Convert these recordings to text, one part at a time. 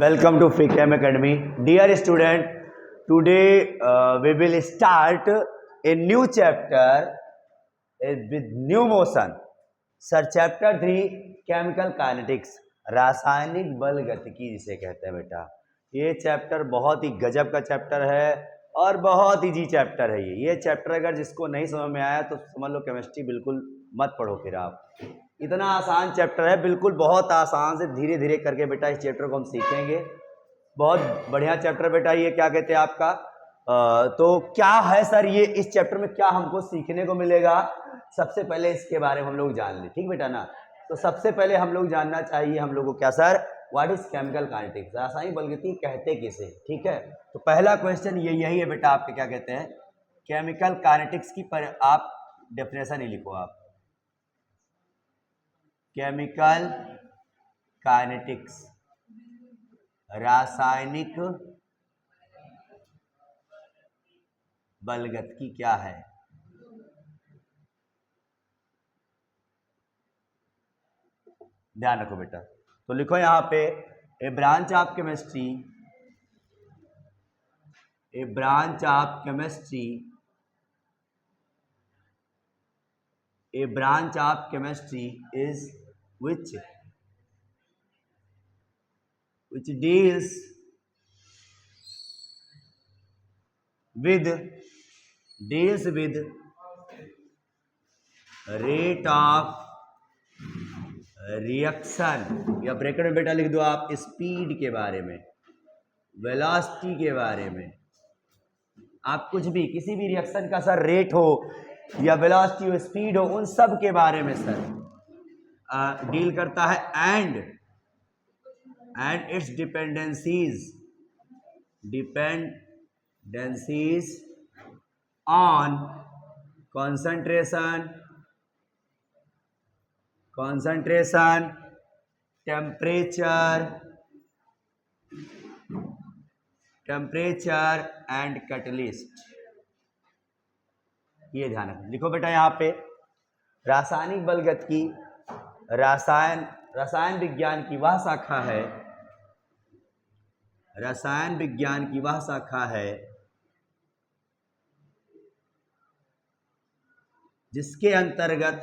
Welcome to FreeCam Academy. Dear student, today we will start a new chapter with new motion. Sir, chapter 3 Chemical Kinetics, रासायनिक बल गतिकी जिसे कहते हैं बेटा। ये चैप्टर बहुत ही गजब का चैप्टर है और बहुत इजी चैप्टर है। ये चैप्टर अगर जिसको नहीं समझ में आया तो समझ लो केमिस्ट्री बिल्कुल मत पढ़ो फिर आप। इतना आसान चैप्टर है, बिल्कुल बहुत आसान से धीरे धीरे करके बेटा इस चैप्टर को हम सीखेंगे। बहुत बढ़िया चैप्टर बेटा। ये क्या कहते हैं आपका तो क्या है सर ये इस चैप्टर में क्या हमको सीखने को मिलेगा? सबसे पहले इसके बारे में हम लोग जान लें, ठीक बेटा ना। तो सबसे पहले हम लोग जानना चाहिए हम लोग को क्या sir, what is chemical kinetics, रासायनिक बलगति कहते किसे, ठीक है। तो पहला क्वेश्चन यही है बेटा आपके, क्या कहते हैं केमिकल काइनेटिक्स की। पर आप डेफिनेशन ही लिखो आप, केमिकल काइनेटिक्स रासायनिक बलगतिकी क्या है। ध्यान रखो बेटा। तो लिखो यहां पे a branch of chemistry, a branch of chemistry, a branch of chemistry is which deals with rate of reaction, या ब्रैकेट में बेटा लिख दो आप स्पीड के बारे में, वेलोसिटी के बारे में। आप कुछ भी किसी भी रिएक्शन का सर रेट हो या वेलोसिटी हो, स्पीड हो, उन सब के बारे में सर डील करता है। And it's dependencies on concentration, temperature and catalyst। ये ध्यान रखना। लिखो बेटा यहाँ पे रासायनिक बलगतिकी रसायन विज्ञान की वह शाखा है, रसायन विज्ञान की वह शाखा है जिसके अंतर्गत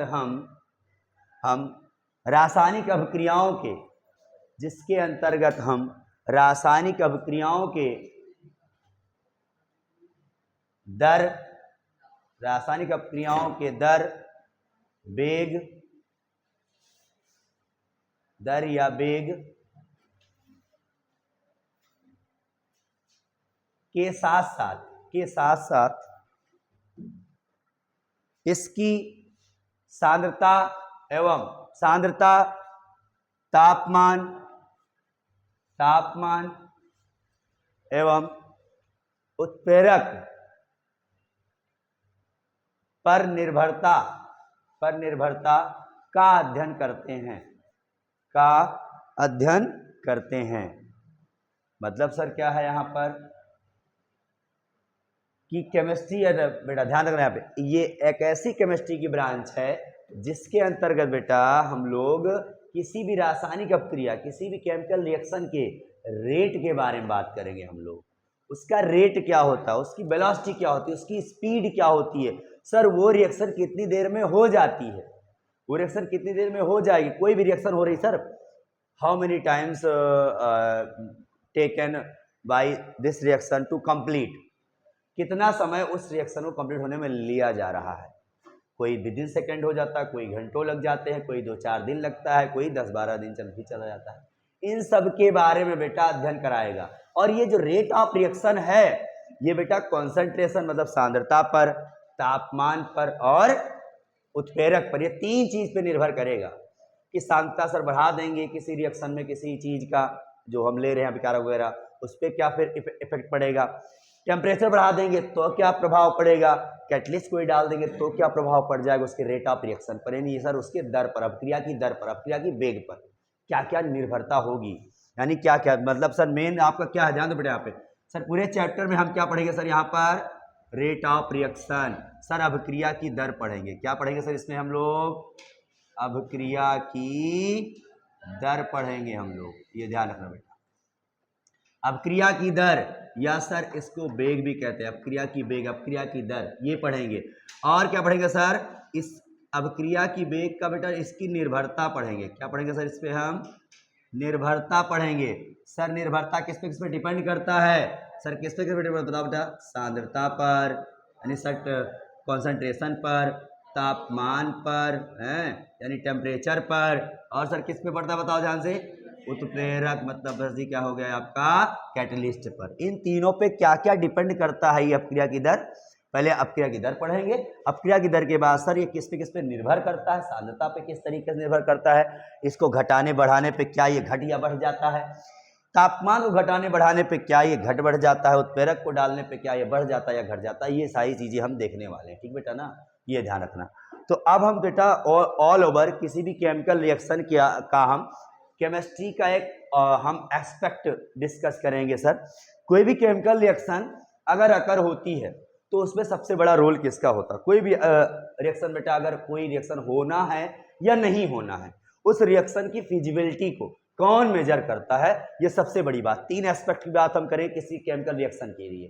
हम रासायनिक अभिक्रियाओं के, जिसके अंतर्गत हम रासायनिक अभिक्रियाओं के दर, रासायनिक अभिक्रियाओं के दर या वेग के साथ साथ इसकी सांद्रता तापमान एवं उत्प्रेरक पर निर्भरता का अध्ययन करते हैं। मतलब सर क्या है यहाँ पर कि केमिस्ट्री है बेटा, ध्यान रखना यहाँ पे, ये एक ऐसी केमिस्ट्री की ब्रांच है जिसके अंतर्गत बेटा हम लोग किसी भी रासायनिक अपक्रिया, किसी भी केमिकल रिएक्शन के रेट के बारे में बात करेंगे हम लोग। उसका रेट क्या होता है, उसकी वेलोसिटी क्या होती है, उसकी स्पीड क्या होती है, सर वो रिएक्शन कितनी देर में हो जाती है, वो रिएक्शन कितनी देर में हो जाएगी। कोई भी रिएक्शन हो रही sir, how many times taken by this reaction to complete, कितना समय उस रिएक्शन को कंप्लीट होने में लिया जा रहा है। कोई विदिन सेकंड हो जाता है, कोई घंटों लग जाते हैं, कोई 2-4 दिन लगता है, कोई 10-12 दिन चला जाता है। इन सब के बारे में बेटा अध्ययन कराएगा। और ये जो रेट ऑफ रिएक्शन है ये बेटा कॉन्सेंट्रेशन मतलब सांद्रता पर, तापमान पर और उत्प्रेरक पर, ये 3 चीज पे निर्भर करेगा कि सांद्रता सर बढ़ा देंगे किसी रिएक्शन में, किसी चीज का जो हम ले रहे हैं अभिकारक वगैरह, उस पर क्या फिर इफेक्ट पड़ेगा। टेम्परेचर बढ़ा देंगे तो क्या प्रभाव पड़ेगा, कैटलिस्ट कोई डाल देंगे तो क्या प्रभाव पड़ जाएगा उसके रेट ऑफ रिएक्शन पर, यानी सर उसके दर पर, अभिक्रिया की दर पर, अभिक्रिया की वेग पर क्या क्या निर्भरता होगी, यानी क्या क्या मतलब सर मेन आपका क्या है, ध्यान दो बेटा यहाँ पे। सर पूरे चैप्टर में हम क्या पढ़ेंगे सर, यहाँ पर रेट ऑफ रिएक्शन। सर अभिक्रिया की दर पढ़ेंगे। क्या पढ़ेंगे सर इसमें हम लोग? अभिक्रिया की दर पढ़ेंगे हम लोग, ये ध्यान रखना बेटा। अभिक्रिया की दर या सर इसको वेग भी कहते हैं, अभिक्रिया की वेग, अभिक्रिया की दर, ये पढ़ेंगे। और क्या पढ़ेंगे सर? इस अभिक्रिया की वेग का बेटा इसकी निर्भरता पढ़ेंगे। क्या पढ़ेंगे सर इसपे हम? निर्भरता पढ़ेंगे। सर निर्भरता किस पे डिपेंड करता है? सर किस पे बताओ बेटा? सांद्रता पर, यानी सर कॉन्सेंट्रेशन पर, तापमान पर, यानी टेम्परेचर पर, और सर किस पे पड़ता है बताओ ध्यान से? उत्प्रेरक, मतलब क्या हो गया आपका? कैटलिस्ट पर। इन तीनों पे क्या क्या डिपेंड करता है ये अपक्रिया की दर? पहले अपक्रिया की दर पढ़ेंगे। अपक्रिया की दर के बाद सर ये किस पे निर्भर करता है? सांद्रता पे किस तरीके से निर्भर करता है? इसको घटाने बढ़ाने पे क्या ये घट या बढ़ जाता है? तापमान को घटाने बढ़ाने पे क्या ये घट बढ़ जाता है? उत्प्रेरक को डालने पे क्या ये बढ़ जाता है या घट जाता है? ये सारी चीजें हम देखने वाले हैं, ठीक बेटा ना, ये ध्यान रखना। तो अब हम बेटा ऑल ओवर किसी भी केमिकल रिएक्शन का हम केमिस्ट्री का एक हम एस्पेक्ट डिस्कस करेंगे। सर कोई भी केमिकल रिएक्शन अगर अकर होती है तो उसमें सबसे बड़ा रोल किसका होता है? कोई भी रिएक्शन बेटा, अगर कोई रिएक्शन होना है या नहीं होना है, उस रिएक्शन की फिजिबिलिटी को कौन मेजर करता है? ये सबसे बड़ी बात। तीन एस्पेक्ट की बात हम करें किसी केमिकल रिएक्शन के लिए।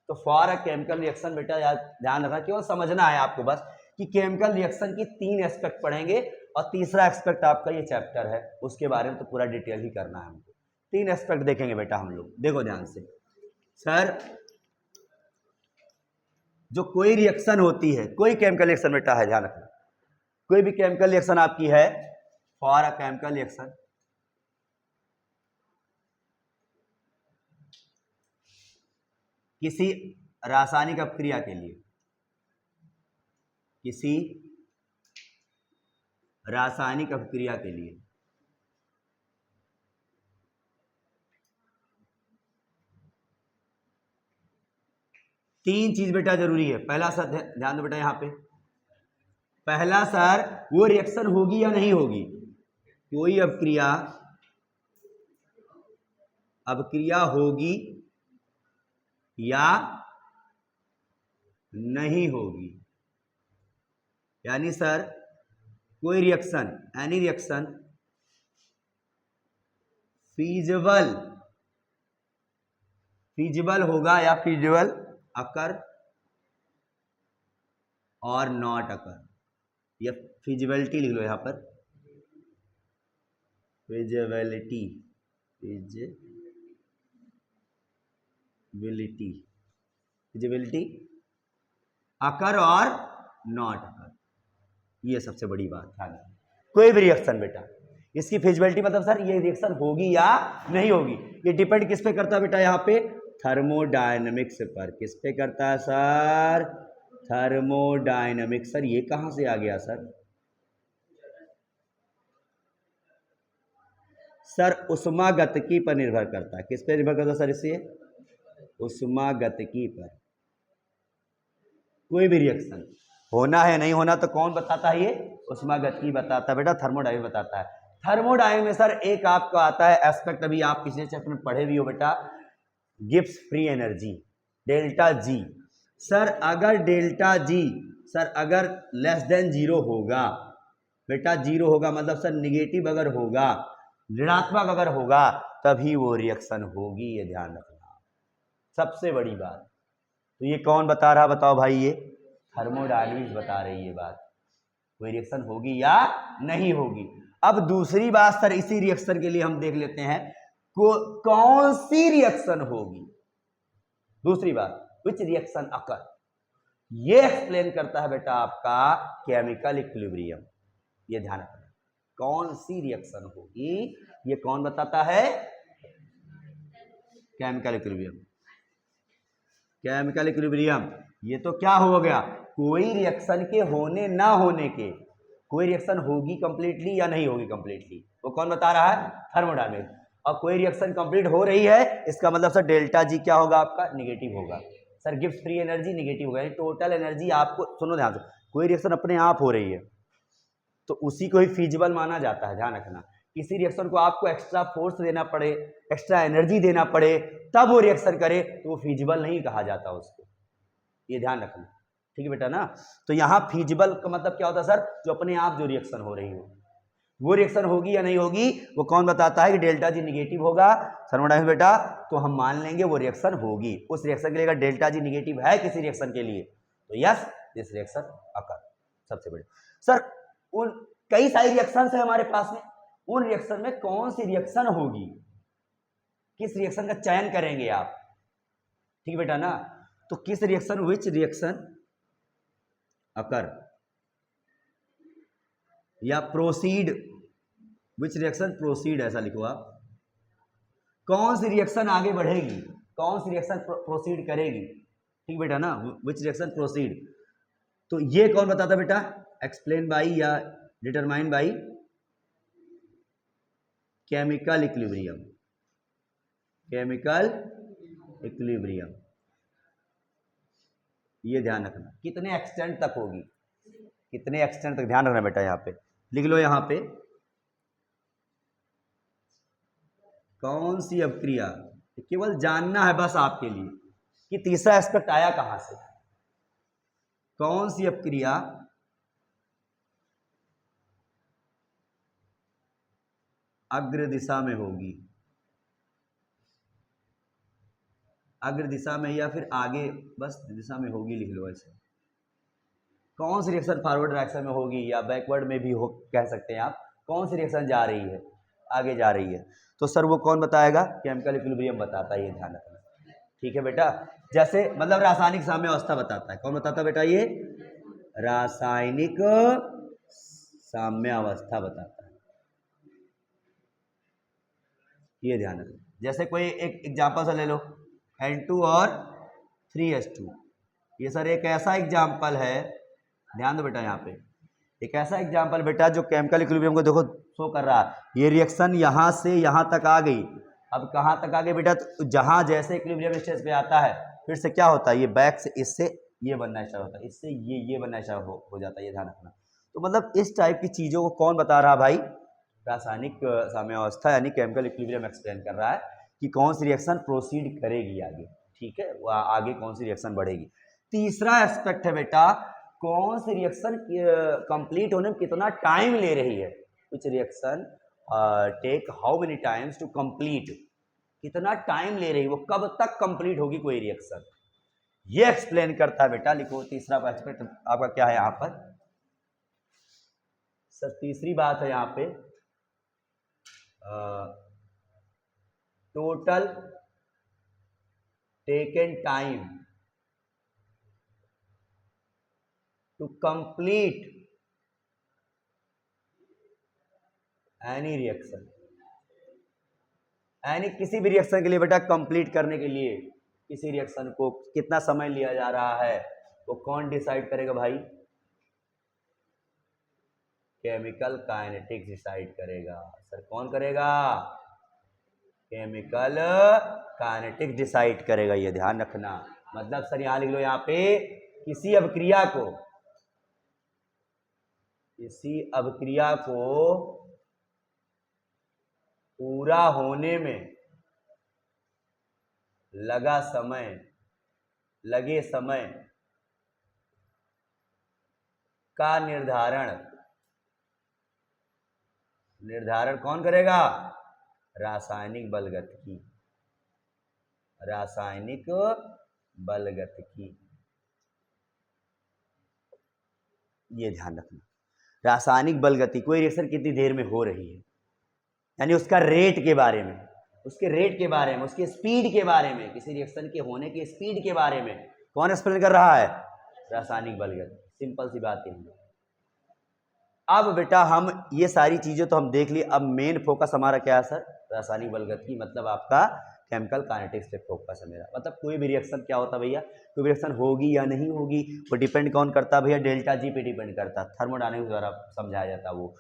तो फॉर अ केमिकल रिएक्शन बेटा ध्यान रखना, केवल समझना है आपको बस कि केमिकल रिएक्शन की तीन एस्पेक्ट पढ़ेंगे, और तीसरा एस्पेक्ट आपका ये चैप्टर है, उसके बारे में तो पूरा डिटेल ही करना है हमको। तीन एस्पेक्ट देखेंगे बेटा हम लोग, देखो ध्यान से। सर जो कोई रिएक्शन होती है, कोई केमिकल रिएक्शन बेटा है, ध्यान रखना, कोई भी केमिकल रिएक्शन आपकी है, फॉर अ केमिकल रिएक्शन, किसी रासायनिक अपक्रिया के लिए, किसी रासायनिक अपक्रिया के लिए तीन चीज बेटा जरूरी है। पहला सर ध्यान दो बेटा यहां पे, पहला सर वो रिएक्शन होगी या नहीं होगी? कोई अपक्रिया होगी या नहीं होगी, यानी सर कोई रिएक्शन, एनी रिएक्शन फीजिबल होगा या फीजिबल अकर और नॉट अकर, या फिजिबिलिटी लिख लो यहां पर, फिजिबिलिटी अकर और नॉट अकर, ये सबसे बड़ी बात है। कोई भी रिएक्शन बेटा, इसकी फिजिबिलिटी मतलब सर ये रिएक्शन होगी या नहीं होगी, ये डिपेंड किस पे करता है बेटा? यहाँ पे थर्मोडायनेमिक्स पर। किस पे करता है सर? थर्मोडायनेमिक्स। सर ये कहां से आ गया सर? सर उष्मागतिकी पर निर्भर करता है। किस पे निर्भर करता है सर? इससे उष्मागतिकी पर। कोई भी रिएक्शन होना है नहीं होना तो कौन बताता है? ये उष्मागतिकी बताता है बेटा, थर्मोडायनेमिक्स बताता है। थर्मोडायनेमिक्स में सर एक आपको आता है एस्पेक्ट, अभी आप पिछले चैप्टर में पढ़े भी हो बेटा, Gibbs free energy, delta G. Sir अगर डेल्टा जी सर अगर लेस देन जीरो होगा बेटा, जीरो होगा मतलब सर निगेटिव अगर होगा, ऋणात्मक अगर होगा, तभी वो रिएक्शन होगी, ये ध्यान रखना, सबसे बड़ी बात। तो ये कौन बता रहा बताओ भाई? ये थर्मोडायनेमिक्स बता रही है बात, कोई रिएक्शन होगी या नहीं होगी। अब दूसरी बात सर इसी रिएक्शन के लिए हम देख लेते हैं कौन सी रिएक्शन होगी। दूसरी बात, विच रिएक्शन अकर, ये एक्सप्लेन करता है बेटा आपका केमिकल इक्विलिब्रियम, ये ध्यान रखना। कौन सी रिएक्शन होगी ये कौन बताता है? Chemical equilibrium. केमिकल इक्विलिब्रियम ये तो क्या हो गया? कोई रिएक्शन के होने ना होने के, कोई रिएक्शन होगी कंप्लीटली या नहीं होगी कंप्लीटली, वो कौन बता रहा है? थर्मोडायनेमिक्स। और कोई रिएक्शन कंप्लीट हो रही है, इसका मतलब सर डेल्टा जी क्या होगा आपका? निगेटिव होगा। Sir Gibbs free energy negative होगा, टोटल एनर्जी आपको, सुनो ध्यान से, कोई रिएक्शन अपने आप हो रही है तो उसी को ही फीजिबल माना जाता है, ध्यान रखना। किसी रिएक्शन को आपको एक्स्ट्रा फोर्स देना पड़े, एक्स्ट्रा एनर्जी देना पड़े, तब वो रिएक्शन करे तो वो फीजिबल नहीं कहा जाता उसको। ये ध्यान रखना, ठीक है बेटा ना। तो यहाँ फीजिबल का मतलब क्या होता है सर, जो अपने आप जो रिएक्शन हो रही हो, वो रिएक्शन होगी या नहीं होगी, वो कौन बताता है कि डेल्टा जी निगेटिव होगा थर्मोडायनेमिक्स बेटा, तो हम मान लेंगे वो रिएक्शन होगी। उस रिएक्शन के लिए अगर डेल्टा जी निगेटिव है किसी रिएक्शन के लिए तो यस दिस रिएक्शन अकर। सबसे बड़े सर उन कई सारी रिएक्शन है हमारे पास में, उन रिएक्शन में कौन सी रिएक्शन होगी, किस रिएक्शन का चयन करेंगे आप, ठीक बेटा ना। तो किस रिएक्शन, विच रिएक्शन अकर या प्रोसीड, विच रिएक्शन प्रोसीड ऐसा लिखो आप, कौन सी रिएक्शन आगे बढ़ेगी, कौन सी रिएक्शन प्रोसीड करेगी, ठीक बेटा ना, विच रिएक्शन प्रोसीड। तो ये कौन बताता बेटा, एक्सप्लेन बाई या determine by chemical equilibrium, chemical equilibrium. ये ध्यान रखना कितने एक्सटेंट तक होगी, कितने एक्सटेंट तक, ध्यान रखना बेटा। यहाँ पे लिख लो, यहाँ पे कौन सी अपक्रिया, केवल जानना है बस आपके लिए कि तीसरा एस्पेक्ट आया कहां से, कौन सी अपक्रिया अग्र दिशा में होगी, अग्र दिशा में या फिर आगे बस दिशा में होगी, लिख लो ऐसे। कौन सी रिएक्शन फॉरवर्ड डायरेक्शन में होगी या बैकवर्ड में भी हो कह सकते हैं आप, कौन सी रिएक्शन जा रही है, आगे जा रही है, तो सर वो कौन बताएगा, केमिकल इक्विलिब्रियम बताता है, ये ध्यान रखना, ठीक है बेटा। जैसे मतलब रासायनिक साम्य अवस्था बताता है, कौन बताता है बेटा, ये रासायनिक साम्य अवस्था बताता है, ये ध्यान रखना। जैसे कोई एक एग्जाम्पल से ले लो, N2 और 3H2, ये सर एक ऐसा एग्जाम्पल है, ध्यान दो बेटा, यहाँ पे एक ऐसा एग्जाम्पल बेटा जो केमिकल इक्विलिब्रियम को देखो शो कर रहा है। ये रिएक्शन यहाँ से यहाँ तक आ गई, अब कहाँ तक आ गई बेटा, तो जहाँ जैसे इक्विलिब्रियम स्टेज पे आता है फिर से क्या होता है, ये बैक से इससे ये बनना स्टार्ट होता है, इससे ये बनना स्टार्ट हो जाता है, ये ध्यान रखना। तो मतलब इस टाइप की चीज़ों को कौन बता रहा भाई, रासायनिक साम्यावस्था यानी केमिकल इक्विलिब्रियम एक्सप्लेन कर रहा है कि कौन सी रिएक्शन प्रोसीड करेगी आगे, ठीक है, वो आगे कौन सी रिएक्शन बढ़ेगी। तीसरा एस्पेक्ट है बेटा, कौन सी रिएक्शन कंप्लीट होने में कितना टाइम ले रही है, कुछ reaction take how many times to complete, कितना टाइम ले रही है, वो कब तक कंप्लीट होगी कोई रिएक्शन, ये एक्सप्लेन करता है बेटा। लिखो तीसरा एस्पेक्ट आपका क्या है यहाँ पर सर, तीसरी बात है यहाँ पे total taken time to complete any reaction, यानी किसी भी रिएक्शन के लिए बेटा कंप्लीट करने के लिए किसी रिएक्शन को कितना समय लिया जा रहा है, वो कौन डिसाइड करेगा भाई, केमिकल काइनेटिक्स डिसाइड करेगा। सर कौन करेगा, केमिकल काइनेटिक्स डिसाइड करेगा, ये ध्यान रखना। मतलब सर यहां लिख लो, यहाँ पे किसी अभिक्रिया को, किसी अभिक्रिया को पूरा होने में लगा समय, लगे समय का निर्धारण कौन करेगा, रासायनिक बलगतिकी, रासायनिक बलगतिकी, ये ध्यान रखना। रासायनिक बलगति, कोई रिएक्शन कितनी देर में हो रही है, यानी उसका रेट के बारे में, उसके रेट के बारे में, उसके स्पीड के बारे में, किसी रिएक्शन के होने की स्पीड के बारे में कौन एक्सप्लेन कर रहा है, रासायनिक बलगति। सिंपल सी बात है। अब बेटा हम ये सारी चीजें तो हम देख ली, अब मेन फोकस हमारा क्या है सर, रासायनिक बलगतिकी, मतलब आपका केमिकल काइनेटिक्स पे फोकस है मेरा। मतलब कोई भी रिएक्शन क्या होता है भैया, कोई भी रिएक्शन होगी या नहीं होगी वो डिपेंड कौन करता है भैया, डेल्टा जी पे डिपेंड करता है, थर्मोडायनेमिक्स द्वारा समझाया जाता है वो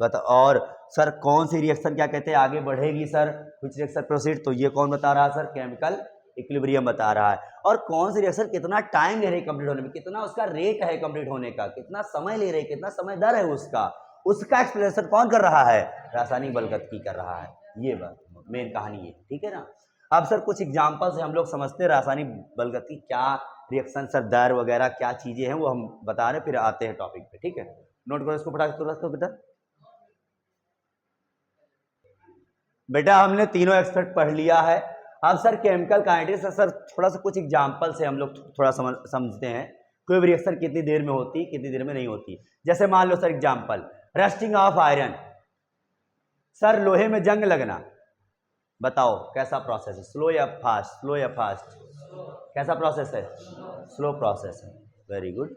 बता। और सर कौन सी रिएक्शन क्या कहते हैं आगे बढ़ेगी सर, कुछ रिएक्शन प्रोसीड, तो ये कौन बता रहा है सर, केमिकल इक्विलिब्रियम बता रहा है। और कौन सी रिएक्शन कितना टाइम ले रही है कंप्लीट होने में, कितना उसका रेट है कंप्लीट होने का, कितना समय ले रही है, कितना समय दर है उसका एक्सप्लेनेशन कौन कर रहा है, रासायनिक बलगतिकी कर रहा है। ये बात मेन कहानी है, ठीक है ना। अब सर कुछ एग्जांपल से हम लोग समझते हैं रासायनिक बलगतिकी क्या रिएक्शन सर दर वगैरह क्या चीज़ें हैं वो हम बता रहे, फिर आते हैं टॉपिक पे, ठीक है। नोट करो इसको फटाक तुरंत करो बेटा। बेटा हमने तीनों एक्सपेक्ट पढ़ लिया है। अब सर केमिकल काइनेटिक्स सर थोड़ा सा कुछ एग्जाम्पल से हम लोग थोड़ा समझते हैं कोई भी रिएक्शन कितनी देर में होती, कितनी देर में नहीं होती। जैसे मान लो sir example, rusting of iron. Sir लोहे में जंग लगना, बताओ कैसा प्रोसेस है, स्लो या फास्ट? स्लो या फास्ट? कैसा प्रोसेस है? स्लो प्रोसेस है। Very good.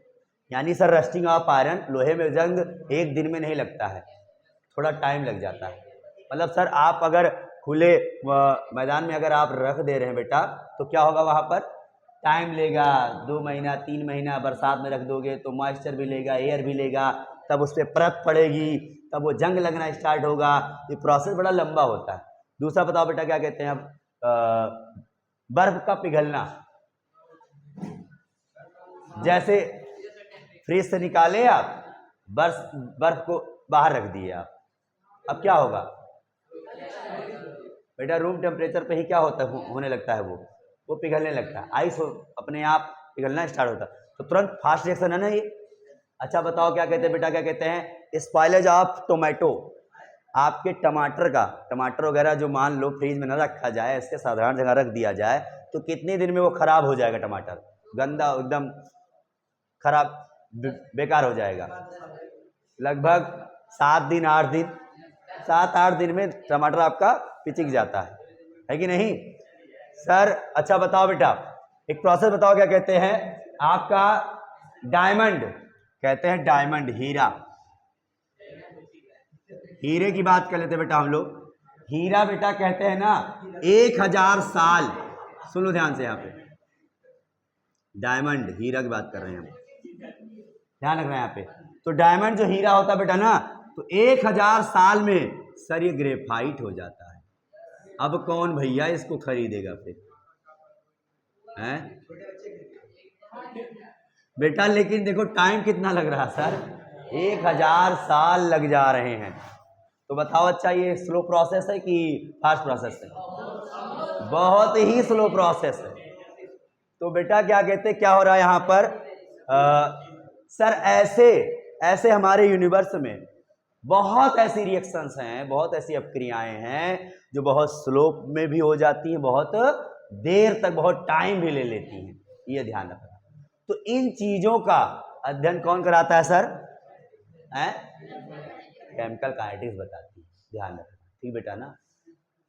यानी सर रस्टिंग ऑफ आयरन, लोहे में जंग एक दिन में नहीं लगता है, थोड़ा टाइम लग जाता है। मतलब सर आप अगर खुले मैदान में अगर आप रख दे रहे हैं बेटा तो क्या होगा वहां पर? टाइम लेगा, 2 महीना 3 महीना। बरसात में रख दोगे तो मॉइस्चर भी लेगा, एयर भी लेगा, तब उस पर परत पड़ेगी, तब वो जंग लगना स्टार्ट होगा। ये प्रोसेस बड़ा लंबा होता है। दूसरा बताओ बेटा क्या कहते हैं अब, बर्फ का पिघलना। जैसे फ्रिज से निकाले आप, बर्फ को बाहर रख दिए आप, अब क्या होगा बेटा? रूम टेम्परेचर पे ही क्या होता है, होने लगता है, वो पिघलने लगता है, आइस अपने आप पिघलना स्टार्ट होता है, तो तुरंत फास्ट रिएक्शन है ना ये। अच्छा बताओ क्या कहते हैं बेटा, क्या कहते हैं? Spoilage of tomato. आपके टमाटर वगैरह जो मान लो फ्रिज में न रखा जाए, इसके साधारण जगह रख दिया जाए तो कितने दिन में वो खराब हो जाएगा? टमाटर गंदा, एकदम खराब, बेकार हो जाएगा। लगभग 7 दिन 8 दिन, 7-8 दिन में टमाटर आपका पिचक जाता है कि नहीं सर? अच्छा बताओ बेटा, एक प्रोसेस बताओ क्या कहते हैं आपका? डायमंड, कहते हैं डायमंड, हीरा। हीरे की बात कर लेते हैं बेटा हम लोग। हीरा बेटा कहते हैं ना 1000 साल, सुन लो ध्यान से, यहाँ पे डायमंड हीरा की बात कर रहे हैं हम, ध्यान रखना है यहाँ पे। तो डायमंड जो हीरा होता है बेटा ना, तो 1000 साल में सर ये ग्रेफाइट हो जाता है। अब कौन भैया इसको खरीदेगा फिर हैं बेटा? लेकिन देखो टाइम कितना लग रहा सर, 1000 साल लग जा रहे हैं। तो बताओ अच्छा ये स्लो प्रोसेस है कि फास्ट प्रोसेस है? बहुत ही स्लो प्रोसेस है। तो बेटा क्या कहते हैं, क्या हो रहा है यहाँ पर? सर ऐसे हमारे यूनिवर्स में बहुत ऐसी रिएक्शंस हैं, बहुत ऐसी अपक्रियाएं हैं जो बहुत स्लो में भी हो जाती हैं, बहुत देर तक, बहुत टाइम भी ले लेती हैं, ये ध्यान रखना। तो इन चीजों का अध्ययन कौन कराता है सर? केमिकल काइनेटिक्स बताती है, ध्यान रखना, ठीक बेटा ना।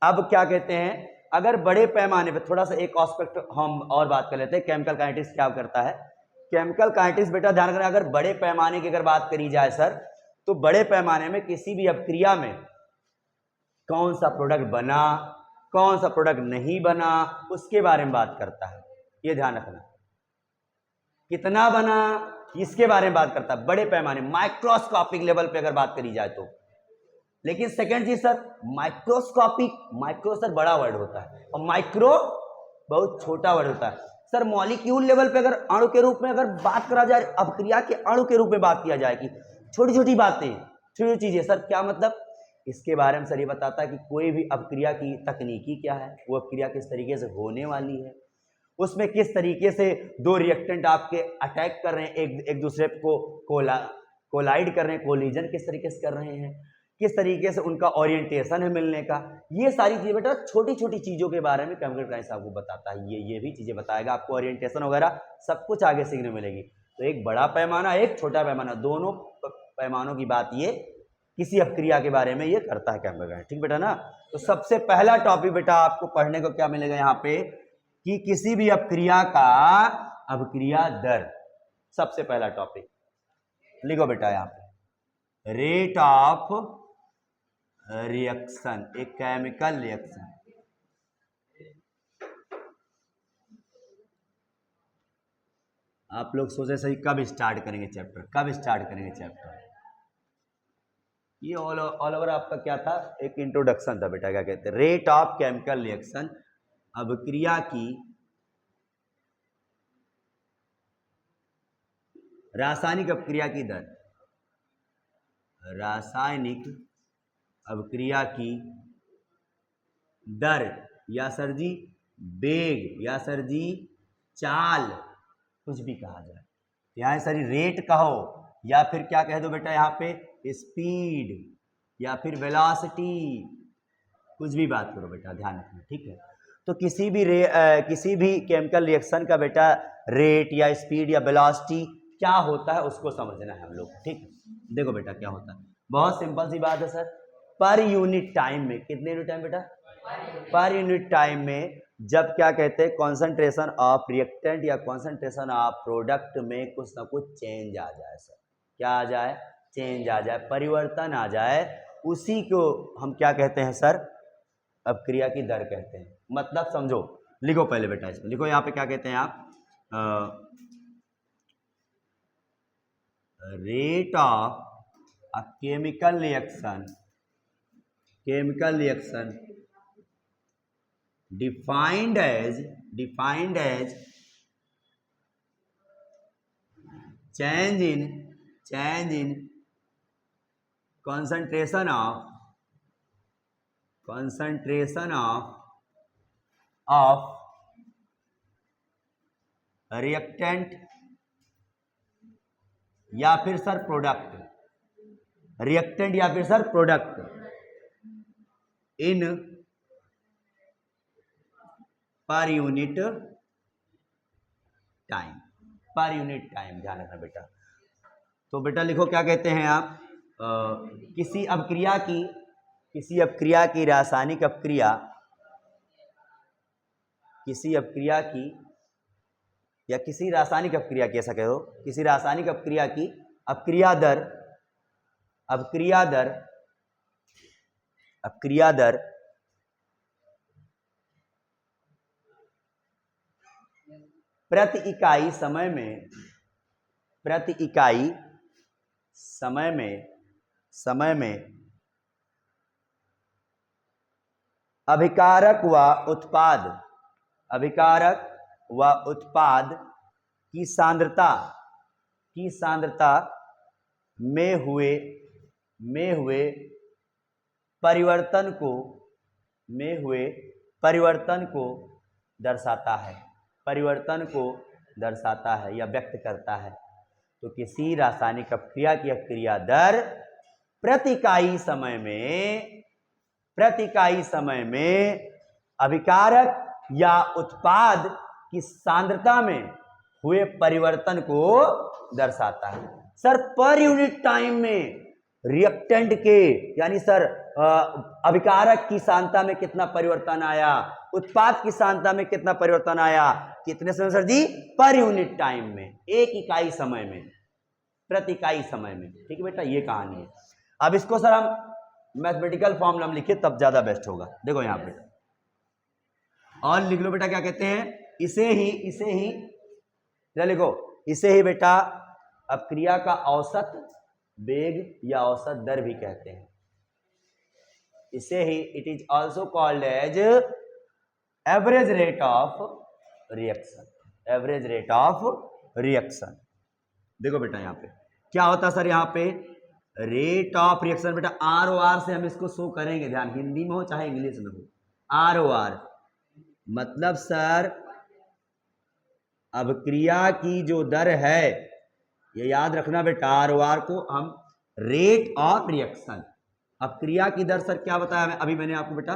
अब क्या कहते हैं, अगर बड़े पैमाने पर थोड़ा सा एक एस्पेक्ट हम और बात कर लेते हैं, केमिकल काइनेटिक्स क्या करता है। केमिकल काइनेटिक्स बेटा ध्यान रखना, अगर बड़े पैमाने की अगर बात करी जाए सर, तो बड़े पैमाने में किसी भी अपक्रिया में कौन सा प्रोडक्ट बना, कौन सा प्रोडक्ट नहीं बना, उसके बारे में बात करता है, ये ध्यान रखना। कितना बना इसके बारे में बात करता है बड़े पैमाने, माइक्रोस्कोपिक लेवल पे अगर बात करी जाए तो। लेकिन सेकंड चीज सर, माइक्रोस्कोपिक, माइक्रो सर बड़ा वर्ड होता है और माइक्रो बहुत छोटा वर्ड होता है। सर मॉलिक्यूल लेवल पे अगर अणु के रूप में अगर बात करा जाए, अपक्रिया के अणु के रूप में बात किया जाए कि छोटी छोटी बातें, छोटी छोटी चीजें, सर क्या मतलब? इसके बारे में सर ये बताता है कि कोई भी अपक्रिया की तकनीकी क्या है, वो अपक्रिया किस तरीके से होने वाली है, उसमें किस तरीके से दो रिएक्टेंट आपके अटैक कर रहे हैं, एक दूसरे को कोलाइड कर रहे हैं, कोलिजन किस तरीके से कर रहे हैं, किस तरीके से उनका ओरिएंटेशन है मिलने का। ये सारी चीजें बेटा छोटी छोटी चीजों के बारे में केमिकल काइनेटिक्स आपको बताता है। ये भी चीजें बताएगा आपको, ओरिएंटेशन वगैरह सब कुछ आगे सीखने मिलेगी। तो एक बड़ा पैमाना, एक छोटा पैमाना, दोनों पैमानों की बात ये किसी अपक्रिया के बारे में ये करता है केमिकल काइनेटिक्स, ठीक बेटा ना। तो सबसे पहला टॉपिक बेटा आपको पढ़ने को क्या मिलेगा यहाँ पे कि किसी भी अपक्रिया का अपक्रिया दर, सबसे पहला टॉपिक लिखो बेटा यहाँ पे, रेट ऑफ रिएक्शन, एक केमिकल रिएक्शन। आप लोग सोचे सही कब स्टार्ट करेंगे चैप्टर, कब स्टार्ट करेंगे चैप्टर? ये ऑल ओवर आपका क्या था, एक इंट्रोडक्शन था बेटा। क्या कहते हैं? रेट ऑफ केमिकल रिएक्शन, अभिक्रिया की रासायनिक अपक्रिया की दर, रासायनिक अपक्रिया की दर या सर जी वेग या सर जी चाल, कुछ भी कहा जाए, यहाँ सर रेट कहो या फिर क्या कह दो बेटा यहाँ पे स्पीड या फिर वेलोसिटी, कुछ भी बात करो बेटा, ध्यान रखना, ठीक है। तो किसी भी केमिकल रिएक्शन का बेटा रेट या स्पीड या वेलोसिटी क्या होता है उसको समझना है हम लोग, ठीक। देखो बेटा क्या होता है, बहुत सिंपल सी बात है सर, पर यूनिट टाइम में, कितने यूनिट टाइम बेटा, पर यूनिट टाइम में जब क्या कहते हैं कॉन्सेंट्रेशन ऑफ रिएक्टेंट या कॉन्सेंट्रेशन ऑफ प्रोडक्ट में कुछ ना कुछ चेंज आ जाए सर, क्या आ जाए, चेंज आ जाए, परिवर्तन आ जाए, उसी को हम क्या कहते हैं सर, अपक्रिया की दर कहते हैं। मतलब समझो, लिखो पहले बेटा, इसमें लिखो, यहाँ पे क्या कहते हैं आप, rate of a chemical reaction defined as change in concentration of reactant या फिर सर प्रोडक्ट, रिएक्टेंट या फिर sir product in per unit time, per unit time, ध्यान रखना बेटा। तो बेटा लिखो क्या कहते हैं आप, किसी अपक्रिया की रासायनिक अपक्रिया, किसी रासायनिक अपक्रिया कह सके हो, किसी रासायनिक अपक्रिया की अपक्रिया दर प्रति इकाई समय में अभिकारक व उत्पाद की सांद्रता में हुए परिवर्तन को दर्शाता है या व्यक्त करता है। तो किसी रासायनिक अपक्रिया की अपक्रिया दर प्रति इकाई समय में अभिकारक या उत्पाद की सांद्रता में हुए परिवर्तन को दर्शाता है। सर पर यूनिट टाइम में रिएक्टेंट के यानी सर अभिकारक की सांद्रता में कितना परिवर्तन आया, उत्पाद की सांद्रता में कितना परिवर्तन आया, कितने समय सर जी, पर यूनिट टाइम में, एक इकाई समय में, प्रति इकाई समय में, ठीक है बेटा, ये कहानी है। अब इसको सर हम मैथमेटिकल फॉर्मूला में लिखे तब ज्यादा बेस्ट होगा। देखो यहाँ पे और लिख लो बेटा, क्या कहते हैं, इसे ही बेटा अपक्रिया का औसत वेग या औसत दर भी कहते हैं। इसे ही it is also called as average rate of reaction. देखो बेटा यहाँ पे क्या होता है सर, यहाँ पे रेट ऑफ रिएक्शन बेटा ROR से हम इसको शो करेंगे, ध्यान, हिंदी में हो चाहे इंग्लिश में हो, ROR मतलब सर अपक्रिया की जो दर है, ये याद रखना बेटा, ROR को हम रेट ऑफ रिएक्शन, अपक्रिया की दर सर क्या बताया अभी मैंने आपको बेटा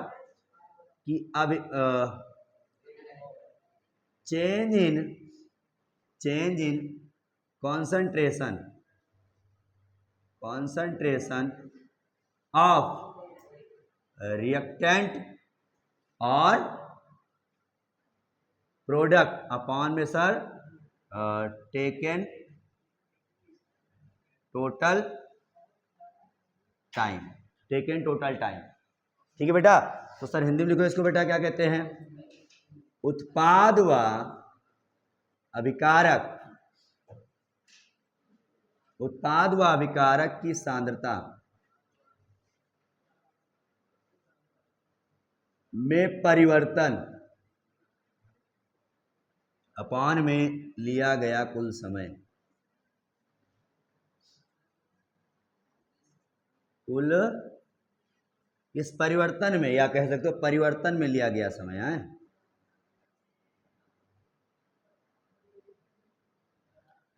कि अब change in concentration of reactant और प्रोडक्ट अपॉन में सर टेकन टोटल टाइम, ठीक है बेटा। तो सर हिंदी में लिखो इसको बेटा, क्या कहते हैं, उत्पाद व अभिकारक की सांद्रता में परिवर्तन अपॉन में लिया गया कुल समय, इस परिवर्तन में, या कह सकते हो परिवर्तन में लिया गया समय है।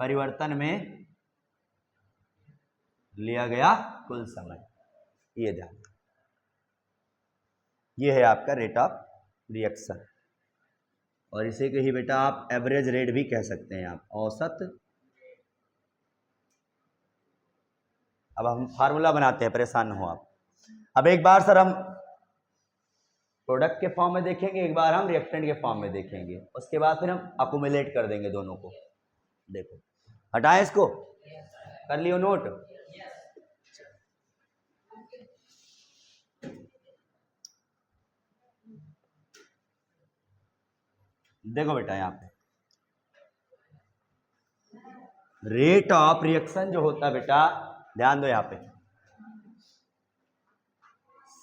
परिवर्तन में लिया गया कुल समय, ये ध्यान, ये है आपका रेट ऑफ रिएक्शन। और इसे के ही बेटा आप एवरेज रेट भी कह सकते हैं, आप औसत। अब हम फार्मूला बनाते हैं, परेशान न हो आप। अब एक बार सर हम प्रोडक्ट के फॉर्म में देखेंगे, एक बार हम रिएक्टेंट के फॉर्म में देखेंगे, उसके बाद फिर हम अकुमुलेट कर देंगे दोनों को। देखो हटाएं इसको, कर लियो नोट। देखो बेटा यहाँ पे रेट ऑफ रिएक्शन जो होता है बेटा, ध्यान दो यहाँ पे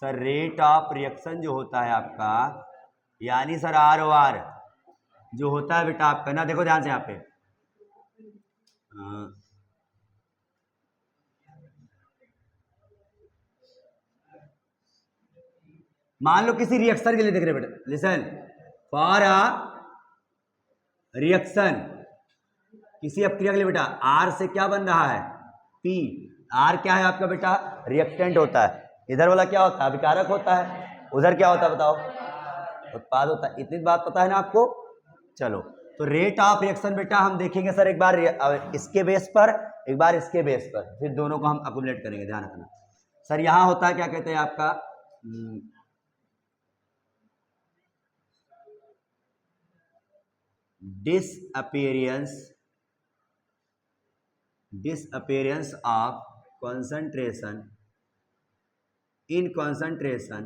सर, रेट ऑफ रिएक्शन जो होता है आपका, यानी सर ROR जो होता है बेटा आपका ना, देखो ध्यान से यहाँ पे मान लो किसी रिएक्शन के लिए देख रहे बेटा, लिसन, फॉर अ रिएक्शन, किसी अपक्रिया के लिए बेटा R से क्या बन रहा है, P। R क्या है आपका बेटा, रिएक्टेंट होता है। इधर वाला क्या होता है, अभिकारक होता है। उधर क्या होता है बताओ, उत्पाद होता है। इतनी बात पता है ना आपको। चलो तो रेट ऑफ रिएक्शन बेटा हम देखेंगे सर, एक बार इसके बेस पर, एक बार इसके बेस पर, फिर दोनों को हम अकुमुलेट करेंगे। ध्यान रखना सर, यहां होता है क्या कहते हैं आपका, disappearance of concentration in concentration,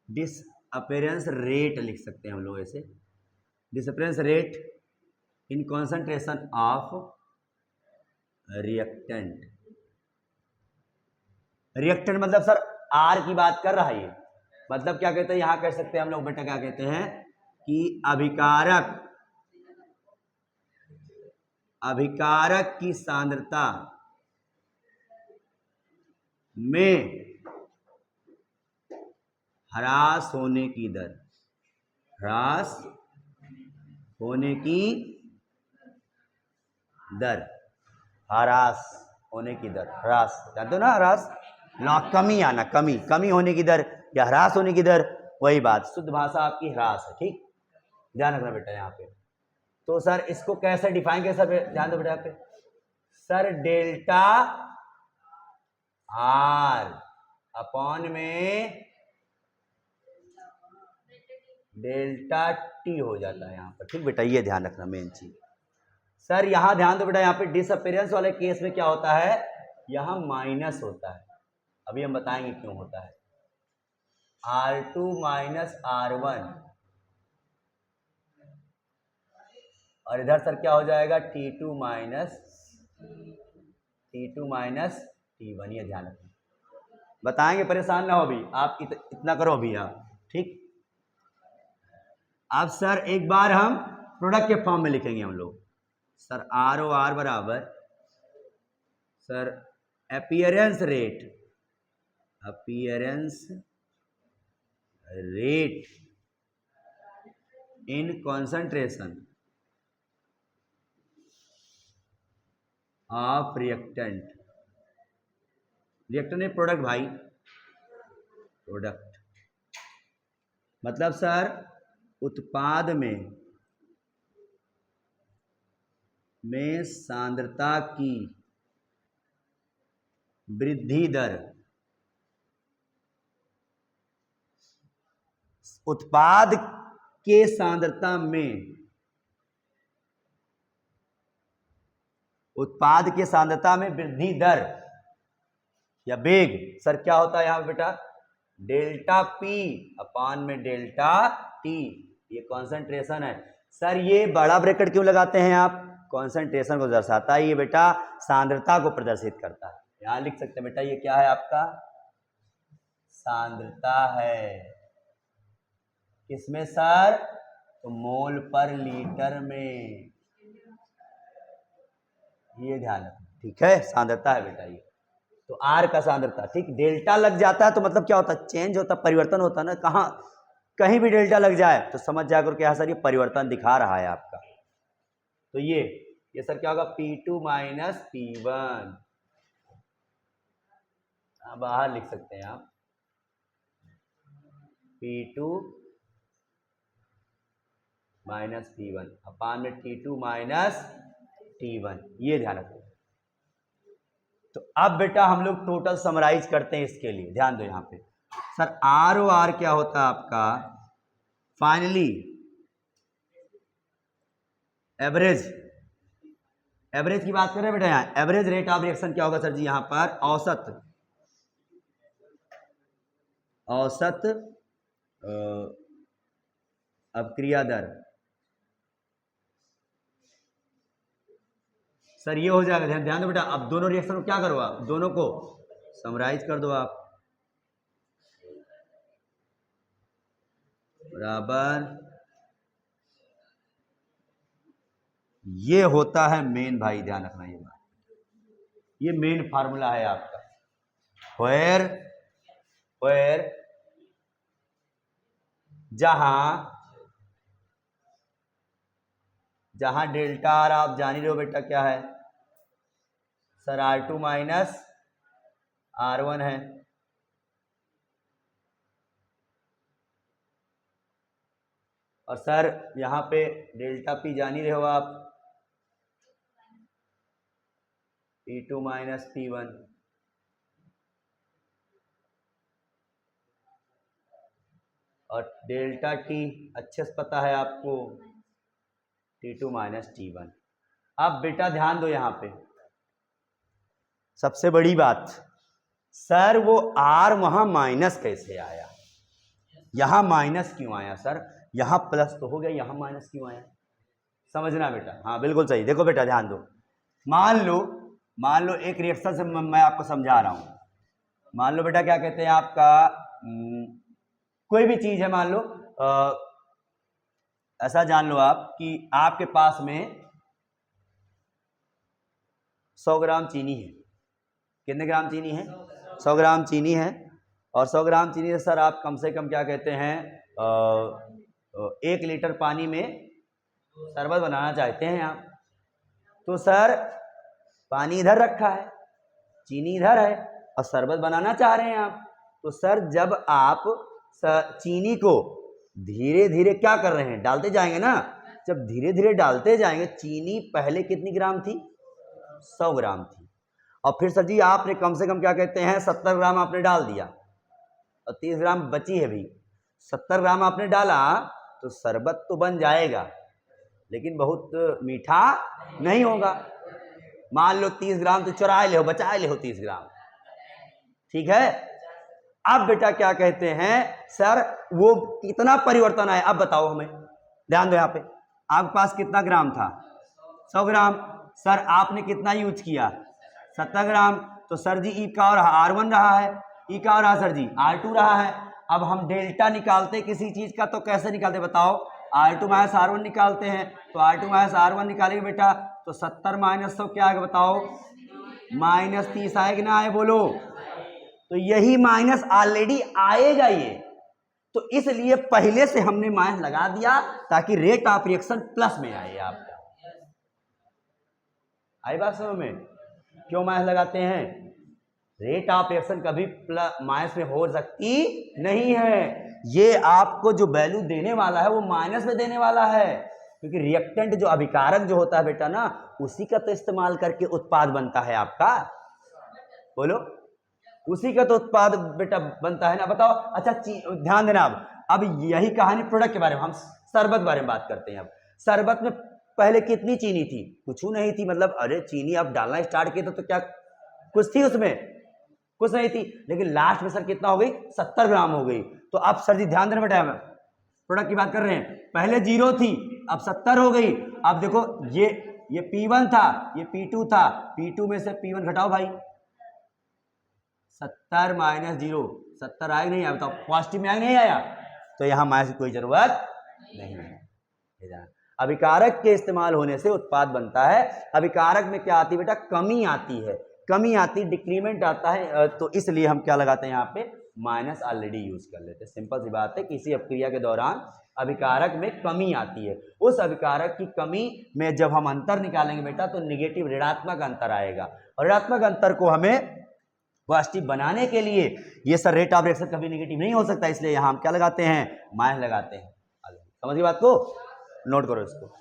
disappearance rate लिख सकते हैं हम लोग ऐसे, disappearance rate in concentration of reactant। Reactant मतलब सर R की बात कर रहा है ये, मतलब क्या कहते हैं, यहां कह सकते हैं हम लोग बेटा, क्या कहते हैं कि अभिकारक की सांद्रता में ह्रास होने की दर, ह्रास होने की दर, ह्रास होने की दर, ह्रास जानते हो ना, ह्रास कमी आना, कमी होने की दर या ह्रास होने की दर, वही बात, शुद्ध भाषा आपकी ह्रास है। ठीक, ध्यान रखना बेटा यहाँ पे। तो सर इसको कैसे डिफाइन, कैसे ध्यान दो बेटा यहाँ पे सर, डेल्टा R अपॉन में डेल्टा T हो जाता है यहाँ पर। ठीक बेटा, ये ध्यान रखना मेन चीज। सर यहाँ ध्यान दो बेटा, यहाँ पे डिसअपीयरेंस वाले केस में क्या होता है, यहाँ माइनस होता है। अभी हम बताएंगे क्यों होता है। R2 माइनस R1, और इधर सर क्या हो जाएगा, T2 माइनस T1। ये ध्यान रखना, बताएंगे, परेशान ना हो अभी आप, इतना करो अभी आप। ठीक, अब सर एक बार हम प्रोडक्ट के फॉर्म में लिखेंगे हम लोग सर, ROR बराबर sir appearance rate in concentration of reactant ने प्रोडक्ट भाई, प्रोडक्ट मतलब सर उत्पाद में सांद्रता की वृद्धि दर, उत्पाद के सांद्रता में, उत्पाद के सांद्रता में वृद्धि दर या वेग सर क्या होता है यहाँ बेटा, डेल्टा P अपान में डेल्टा T। ये कॉन्सेंट्रेशन है सर। ये बड़ा ब्रैकेट क्यों लगाते हैं आप, कॉन्सेंट्रेशन को दर्शाता है, ये बेटा सांद्रता को प्रदर्शित करता है। यहां लिख सकते हैं बेटा, ये क्या है आपका, सांद्रता है। किसमें सर, तो मोल पर लीटर में, ये ध्यान रखना। ठीक है, सांद्रता है बेटा ये, तो R का सांद्रता। ठीक, डेल्टा लग जाता है तो मतलब क्या होता है, चेंज होता, परिवर्तन होता है ना। कहीं भी डेल्टा लग जाए तो समझ जाकर के सर ये परिवर्तन दिखा रहा है आपका। तो ये सर क्या होगा, P2 माइनस P1, बाहर लिख सकते हैं आप, P2 माइनस P1 अपान में T2 माइनस T1, ये ध्यान रखो। तो अब बेटा हम लोग टोटल समराइज करते हैं इसके लिए, ध्यान दो यहां पे सर, आर ओ आर क्या होता है आपका, फाइनली एवरेज, एवरेज की बात कर रहे हैं बेटा, यहां एवरेज रेट ऑफ रिएक्शन क्या होगा सर जी, यहां पर औसत, औसत अपक्रिया दर सर, ये हो जाएगा, ध्यान दो बेटा। अब दोनों रिएक्शन को क्या करो आप, दोनों को समराइज कर दो आप, बराबर, ये होता है मेन, भाई ध्यान रखना ये बात, ये मेन फार्मूला है आपका, वेयर जहां डेल्टा आर आप जान ही रहे हो बेटा क्या है सर, R2 माइनस R1 है, और सर यहां पे डेल्टा पी जान ही रहे हो आप, P2 माइनस P1, और डेल्टा टी अच्छे से पता है आपको, T2 माइनस T1। अब बेटा ध्यान दो यहां पे सबसे बड़ी बात, सर वो R वहां माइनस कैसे आया, यहां माइनस क्यों आया सर, यहां प्लस तो हो गया, यहां माइनस क्यों आया, समझना बेटा, हाँ बिल्कुल सही। देखो बेटा ध्यान दो, मान लो एक रिएक्शन से मैं आपको समझा रहा हूं, मान लो बेटा क्या कहते हैं आपका, कोई भी चीज है, मान लो ऐसा जान लो आप कि आपके पास में 100 ग्राम चीनी है, कितने ग्राम चीनी है, 100 ग्राम चीनी है, और 100 ग्राम चीनी से सर आप कम से कम क्या कहते हैं 1 लीटर पानी में शरबत बनाना चाहते हैं आप, तो सर पानी इधर रखा है, चीनी इधर है, और शरबत बनाना चाह रहे हैं आप, तो सर जब आप चीनी को धीरे धीरे क्या कर रहे हैं, डालते जाएंगे ना, जब धीरे धीरे डालते जाएंगे, चीनी पहले कितनी ग्राम थी, 100 ग्राम थी, और फिर सर जी आपने कम से कम क्या कहते हैं 70 ग्राम आपने डाल दिया, और 30 ग्राम बची है भी, 70 ग्राम आपने डाला, तो शरबत तो बन जाएगा, लेकिन बहुत मीठा नहीं होगा। मान लो 30 ग्राम तो चुरा ले हो, बचा ले हो 30 ग्राम, ठीक है। अब बेटा क्या कहते हैं सर, वो कितना परिवर्तन आया, अब बताओ हमें, ध्यान दो यहां पे, आपके पास कितना ग्राम था, 100 ग्राम, सर आपने कितना यूज किया, 70 ग्राम, तो सर जी ई का और R1 रहा है, ई का और सर जी R2 रहा है। अब हम डेल्टा निकालते किसी चीज का तो कैसे निकालते बताओ, R2 माइनस R1 निकालते हैं, तो R2 माइनस R1 निकालेंगे बेटा, तो 70 माइनस 100 क्या आएगा बताओ, माइनस 30 आएगा ना, आए बोलो, तो यही माइनस ऑलरेडी आएगा ये, तो इसलिए पहले से हमने माइनस लगा दिया ताकि रेट ऑफ रिएक्शन प्लस में आए आपका, आई बात समझ में, क्यों माइनस लगाते हैं, रेट ऑफ रिएक्शन कभी माइनस में हो सकती नहीं है, ये आपको जो वैल्यू देने वाला है वो माइनस में देने वाला है, क्योंकि रिएक्टेंट जो अभिकारक जो होता है बेटा ना, उसी का तो इस्तेमाल करके उत्पाद बनता है आपका, बोलो, उसी का तो उत्पाद बेटा बनता है ना, बताओ। अच्छा ध्यान देना, अब यही कहानी प्रोडक्ट के बारे में, हम शरबत के बारे में बात करते हैं। अब शरबत में पहले कितनी चीनी थी, कुछ नहीं थी, मतलब अरे चीनी आप डालना स्टार्ट किए तो क्या कुछ थी उसमें, कुछ नहीं थी, लेकिन लास्ट में सर कितना हो गई, 70 ग्राम हो गई। तो अब सर जी ध्यान देना बेटा, हम प्रोडक्ट की बात कर रहे हैं, पहले 0 थी, अब 70 हो गई। अब देखो ये P1 था, ये P2 था, P2 में से P1 घटाओ भाई, 70 माइनस 0, 70 आया नहीं आया बताओ, पॉजिटिव में आया नहीं आया, तो यहां माइनस की कोई जरूरत नहीं है। अभिकारक के इस्तेमाल होने से उत्पाद बनता है। अभिकारक में क्या आती है बेटा, कमी आती है, कमी आती, डिक्रीमेंट आता है, तो इसलिए हम क्या लगाते हैं यहाँ पे माइनस ऑलरेडी यूज कर लेते हैं। सिंपल सी बात है, किसी अपक्रिया के दौरान अभिकारक में कमी आती है, उस अभिकारक की कमी में जब हम अंतर निकालेंगे बेटा तो निगेटिव ऋणात्मक अंतर आएगा, और ऋणात्मक अंतर को हमें पॉजिटिव बनाने के लिए ये सर रेट ऑफ रिएक्शन कभी नेगेटिव नहीं हो सकता, इसलिए यहां हम क्या लगाते हैं, माइनस लगाते हैं। समझिए बात को, नोट करो इसको।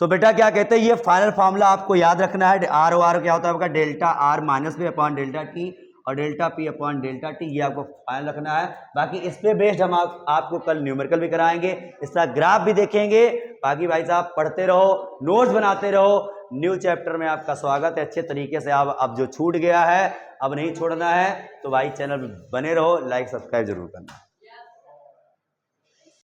तो बेटा क्या कहते हैं, ये फाइनल फॉर्मूला आपको याद रखना है। आर ओ आर क्या होता है आपका, delta R minus P upon delta T और delta P upon delta T, ये आपको फाइनल रखना है। बाकी इस पे बेस्ड हम आपको कल न्यूमेरिकल भी कराएंगे, इसका ग्राफ भी देखेंगे। बाकी भाई साहब पढ़ते रहो, नोट्स बनाते रहो। न्यू चैप्टर में आपका स्वागत है अच्छे तरीके से। आप अब जो छूट गया है अब नहीं छोड़ना है, तो भाई चैनल बने रहो, लाइक सब्सक्राइब जरूर करना।